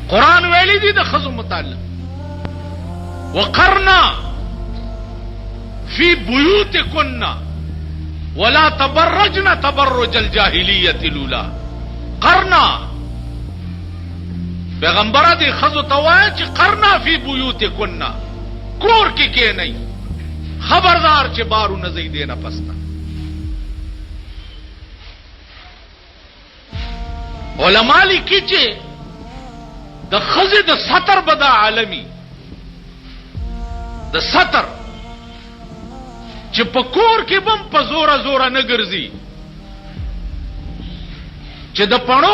قرآن valley دی د خزو متعلق وقرنا فی بیوتکن ولا تبرجن تبرج الجاهلیت الاولى. قرنا پیغمبر دی خزو توایا چې قرنا فی بیوتکن، کور کې نه خبردار چې بارو نزی دینا پستا. علماء لیکي چې د خزې د ستر بدا عالمي د ستر چې په کور کې بم په زوره زوره نه ګرځي، چې د پړو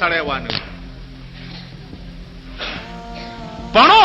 سړی وانه پړو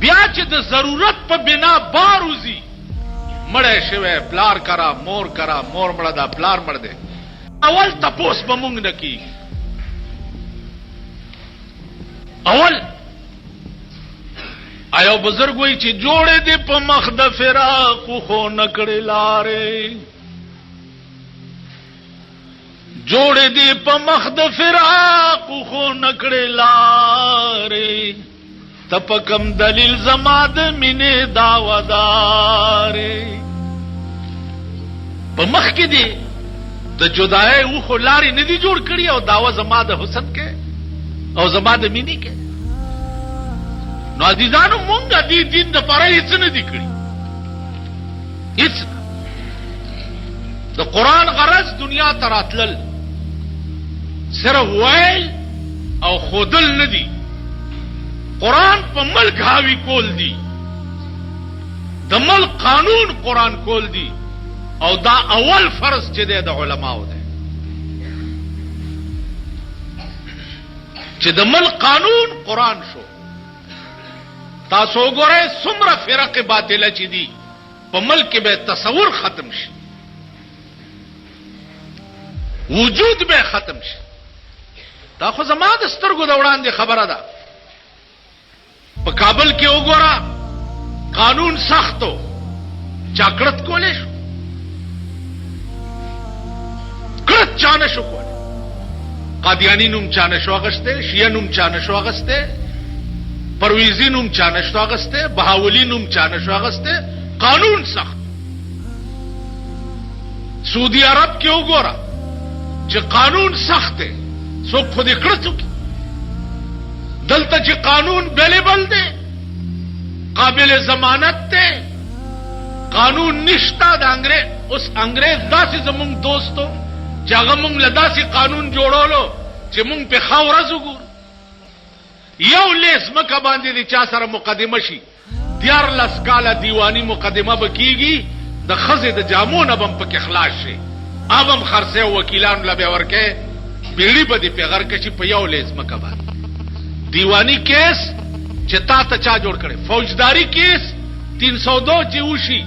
بیا چې د ضرورت په بنا باروزی مړې شوه پلار کرا مور کرا مور مړه دا پلار مړ دے اول تپوس به مونږ نه کی. اول آیا بزرگ وی چې جوړې دې په مخ د فراق خو نکړې لارې، جوړې دې په مخ د فراق خو نکړې لارې، تپکم دلیل زما د مینې داودارې. په مخ کې دې د جدای او خو لارې نه دي جوړ کړی او داوا زما د حسن کې او زما د مینې کې. نو عزیزانو مونږه دې دین د پاره هیڅ نه دي کړی، هیڅ. د قرآن غرض دنیا ته راتلل صرف ویل او خودل نه دي، قرآن په ملک حاوی کول دي، د ملک قانون قرآن کول دي، او دا اول فرض چې دی د علماو دی چې د ملک قانون قرآن شو. تاسو وګورئ څومره فرق باطله چې دي په ملک کې به تصور ختم شي، وجود به ختم شي. دا خو زما د سترګو د وړاندې خبره ده. په کابل کې وګوره قانون سختو چاکړت کولې شو، کړت چانه شو کول، قادیانی نوم چانه شو اغسته، شیعه نوم چانه شو اغسته، پرویزی نوم چانه شو اغسته، بهاولی نوم چانه شو اغسته. قانون سخت. سعودی عرب کې وګوره چې قانون سخت دی، څوک خو دې کړڅو کی. دلته چې قانون بیلیبل دی، قابل ضمانت دی، قانون نشتا د انګریز. اوس انګریز داسې زمونږ دوستو چې هغه مونږ له داسې قانون جوړولو چې مونږ په ښه ورځ وګورو. یو لیس مکه باندې د چا سره مقدمه شي 14 کاله دیوانی مقدمه به کیږي، د ښځې د جامو نه به هم پکې خلاص شي، اب هم خرڅه وکیلانو له به ورکې بیړي به دې پیغر کشي په یو لیس مکه باندې. دیوانی کیس چې تا ته چا جوړ کړي، فوجداري کیس 302 چې وشي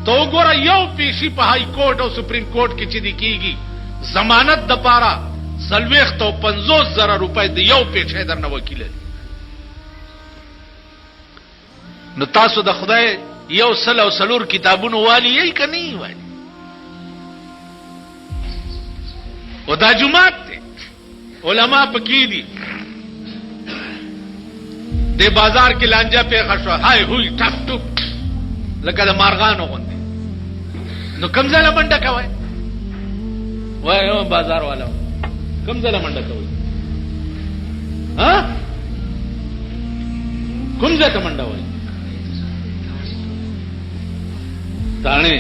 تو وګوره یو پیشي په های کورټ او سپریم کورټ کې چې دی کیږي ضمانت د پاره 50,000 روپۍ د یو پیښې درنه وکیل. نو تاسو د خدای یو سل او سلور کتابونو والی یې کني والی او دا جماعت دی علما پکې دي. د بازار کې لانجه په خشوا هاي هوي ټپ ټپ لکه د مارغانو غوندي. نو کوم ځای منډه کوي؟ وای بازار والا کوم ځای منډه کوي؟ ها کوم ځای ته منډه وای؟ تانه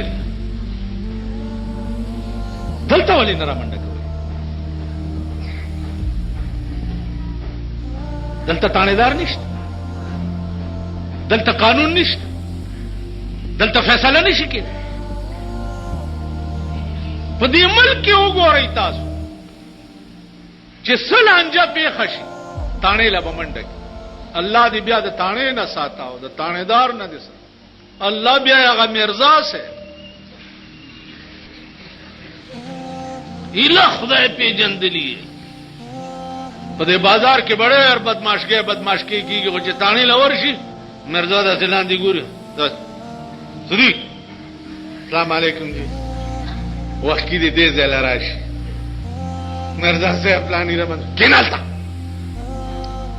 دلته ولې نه را منډه کوي؟ دلته تانیدار نشته، دلته قانون نشته، دلته فیصله نشي کېدای. په دې ملک کې وګورئ تاسو چې سلانجه پیښه شي تانه لا بمنډه. الله دې بیا د تانه نه ساتاو، د تانیدار نه دې ساتاو. الله بیا هغه مرزا سے اله خدای پیجندلی په دې بازار کې بڑے اور بدمعشی کیږي او چې تانی لور شي مرزا د ځلان دی ګور صدیق السلام علیکم جی وخت کې دې زل راشي مرزا صاحب پلانی رمن کینالتا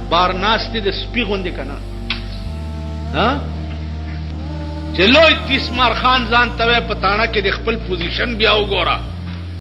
بار ناستی د سپی غوندې کنا ها چلو تیسمار خان ځان ته پتاڼه کې د خپل پوزیشن بیا وګوره